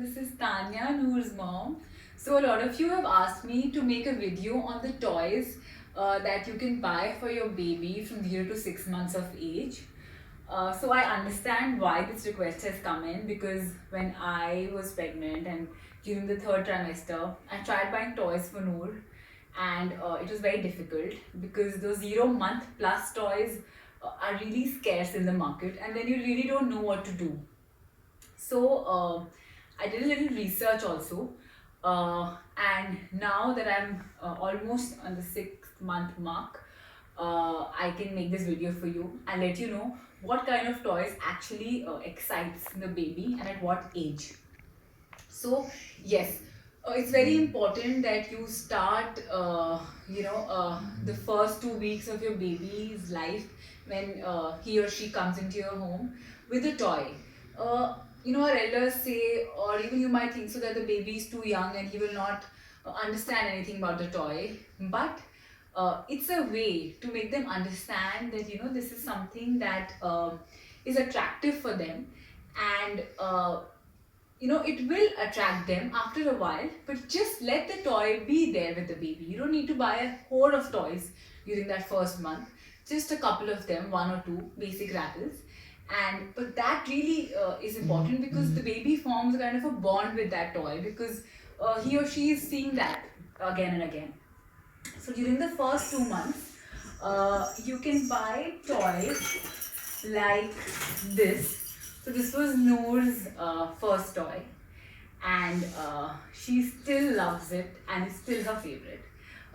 this is Tanya, Noor's mom. So a lot of you have asked me to make a video on the toys that you can buy for your baby from 0 to 6 months of age. So I understand why this request has come in, because when I was pregnant and during the third trimester, I tried buying toys for Noor, and it was very difficult because those 0 month plus toys are really scarce in the market, and then you really don't know what to do. So I did a little research also, and now that I'm almost on the 6 month mark, I can make this video for you and let you know what kind of toys actually excites the baby and at what age. So yes, it's very important that you start, the first 2 weeks of your baby's life when he or she comes into your home with a toy. Our elders say, or even you might think so, that the baby is too young and he will not understand anything about the toy. But it's a way to make them understand that this is something that is attractive for them, and it will attract them after a while, but just let the toy be there with the baby. You don't need to buy a hoard of toys during that first month, just a couple of them, one or two basic rattles. And but that really is important, because the baby forms a kind of a bond with that toy, because he or she is seeing that again and again. So during the first 2 months, you can buy toys like this. So this was Noor's first toy, and she still loves it, and it's still her favorite.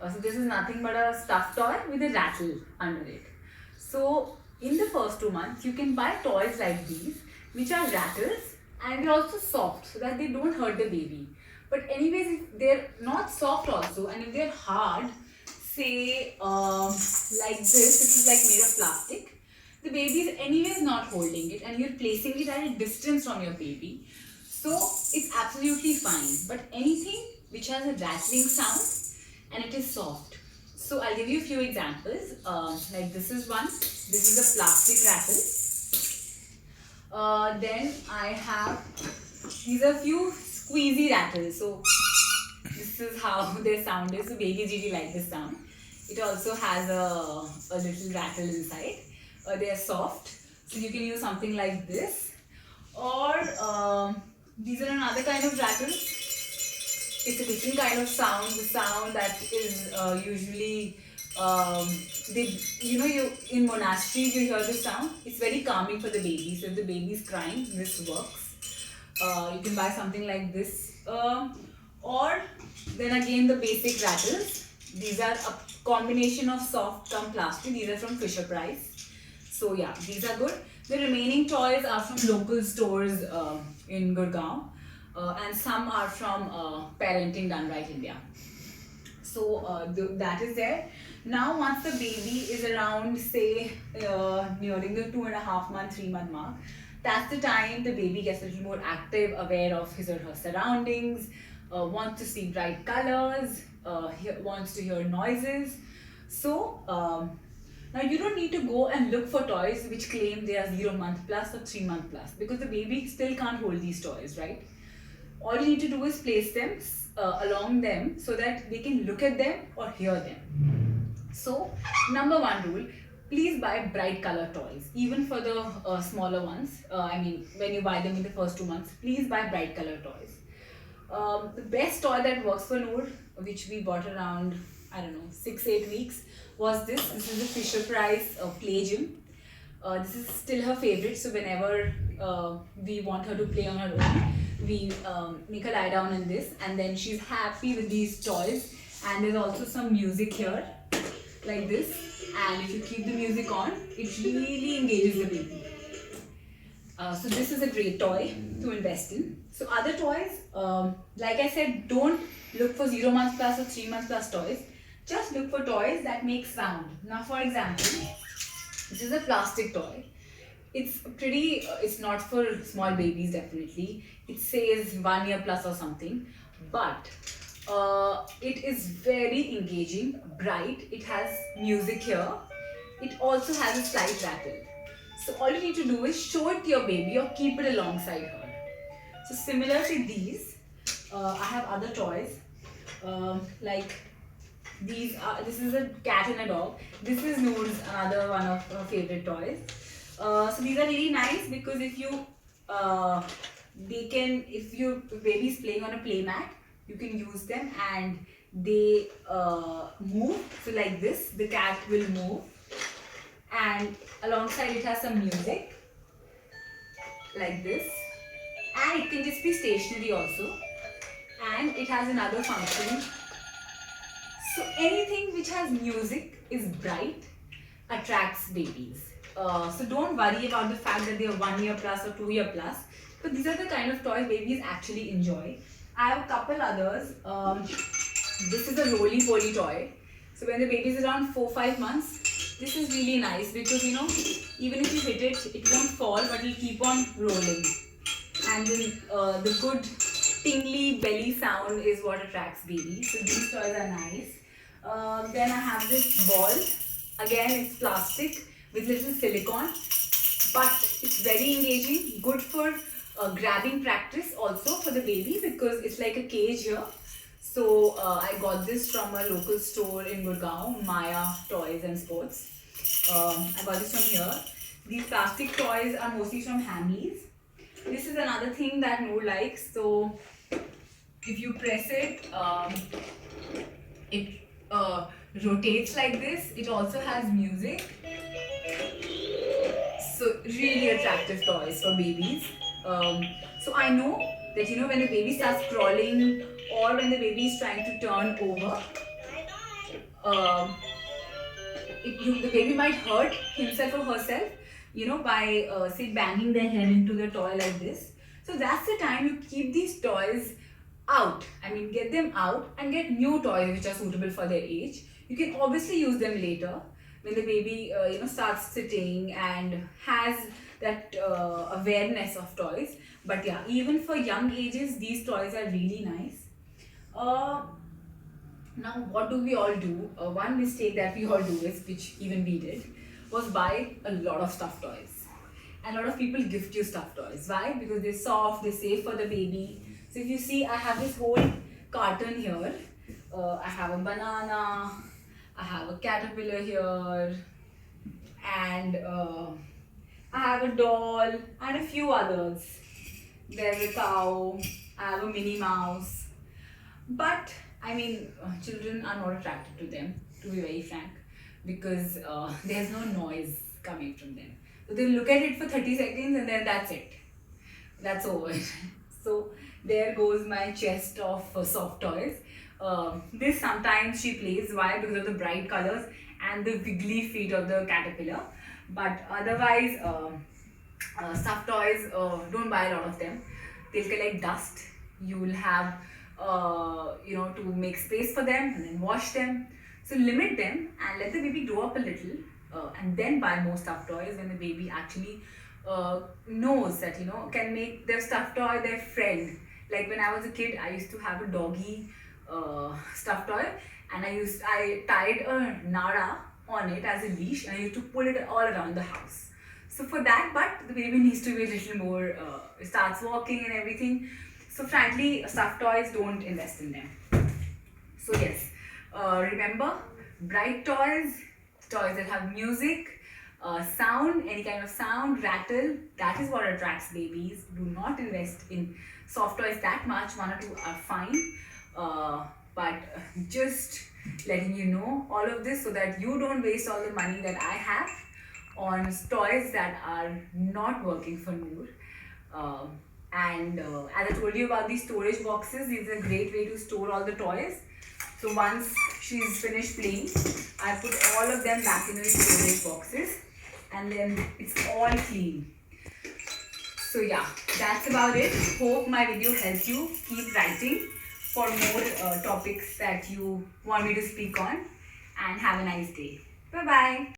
So this is nothing but a stuffed toy with a rattle under it. So in the first 2 months, you can buy toys like these, which are rattles, and they're also soft so that they don't hurt the baby. But anyways, if they're not soft also, and if they're hard, say like this is like made of plastic, the baby is anyways not holding it, and you're placing it at a distance from your baby, so it's absolutely fine. But anything which has a rattling sound and it is soft, so I'll give you a few examples. Like this is one. This is a plastic rattle. Then I have these are few squeezy rattles. So this is how their sound is. So babies really like this sound. It also has a little rattle inside. They are soft, so you can use something like this, or these are another kind of rattle. It's a different kind of sound. The sound that is usually you in monasteries you hear this sound. It's very calming for the baby. So if the baby is crying, this works. You can buy something like this, or then again the basic rattles. These are a combination of soft cum plastic. These are from Fisher Price. So yeah, these are good. The remaining toys are from local stores in Gurgaon, and some are from Parenting Done Right India. So that is there. Now once the baby is around, say nearing the 2.5 month, 3 month mark, that's the time the baby gets a little more active, aware of his or her surroundings, wants to see bright colors, wants to hear noises. So now you don't need to go and look for toys which claim they are 0 month plus or 3 month plus, because the baby still can't hold these toys, right? All you need to do is place them along them so that they can look at them or hear them. So number one rule, please buy bright color toys, even for the smaller ones. When you buy them in the first 2 months, please buy bright color toys. The best toy that works for Noor, which we bought around, 6-8 weeks, was this. This is a Fisher Price Play Gym. This is still her favorite, so whenever we want her to play on her own, we make her lie down in this, and then she's happy with these toys. And there's also some music here, like this, and if you keep the music on, it really engages the baby. So this is a great toy to invest in. So other toys, like I said, don't look for 0 months plus or 3 months plus toys. Just look for toys that make sound. Now for example, this is a plastic toy. It's pretty, it's not for small babies definitely. It says 1 year plus or something, but it is very engaging, bright. It has music here. It also has a slight rattle. So all you need to do is show it to your baby or keep it alongside her. So similar to these, I have other toys like these. This is a cat and a dog. This is Noor's another one of her favorite toys. So these are really nice because if you if your baby is playing on a play mat, you can use them and they move. So like this, the cat will move, and alongside it has some music like this, and it can just be stationary also, and it has another function. So anything which has music, is bright, attracts babies. So don't worry about the fact that they are 1 year plus or 2 year plus, but these are the kind of toys babies actually enjoy. I have a couple others. This is a roly poly toy. So when the baby is around 4-5 months, this is really nice because even if you hit it, it won't fall, but it'll keep on rolling. And then the good tingly belly sound is what attracts babies. So these toys are nice. Then I have this ball. Again, it's plastic with little silicone, but it's very engaging. Good for grabbing practice also for the baby because it's like a cage here. So I got this from a local store in Gurgaon, Maya Toys and Sports. I got this from here. These plastic toys are mostly from Hamleys. This is another thing that Noor likes. So if you press it, it rotates like this. It also has music. So really attractive toys for babies. So I know that when the baby starts crawling or when the baby is trying to turn over, the baby might hurt himself or herself, by say banging their head into the toy like this. So that's the time you keep these toys out. I mean, get them out and get new toys which are suitable for their age. You can obviously use them later when the baby, starts sitting and has that awareness of toys. But yeah, even for young ages, these toys are really nice. Now, what do we all do? One mistake that we all do is, which even we did, was buy a lot of stuffed toys. And a lot of people gift you stuffed toys. Why? Because they're soft, they're safe for the baby. So if you see, I have this whole carton here. I have a banana, I have a caterpillar here, and I have a doll and a few others. There's a cow, I have a Minnie Mouse. But I mean, children are not attracted to them, to be very frank, because there's no noise coming from them. So they look at it for 30 seconds and then that's it. That's over. So there goes my chest of soft toys. This sometimes she plays. Why? Because of the bright colors and the wiggly feet of the caterpillar. But otherwise, stuffed toys, don't buy a lot of them. They'll collect dust. You will have to make space for them and then wash them. So limit them and let the baby grow up a little, and then buy more stuffed toys when the baby actually knows that can make their stuffed toy their friend. Like when I was a kid, I used to have a doggy stuffed toy, and I tied a nara on it as a leash, and I used to pull it all around the house. So for that, but the baby needs to be a little more, starts walking and everything. So frankly, stuffed toys, don't invest in them. So yes, remember, bright toys, toys that have music, sound, any kind of sound, rattle, that is what attracts babies. Do not invest in soft toys that much. 1 or 2 are fine. But just letting you know all of this so that you don't waste all the money that I have on toys that are not working for Noor. And as I told you about these storage boxes, these are a great way to store all the toys. So once she's finished playing, I put all of them back in the storage boxes, and then it's all clean. So yeah, that's about it. Hope my video helped you. Keep writing for more topics that you want me to speak on, and have a nice day. Bye bye.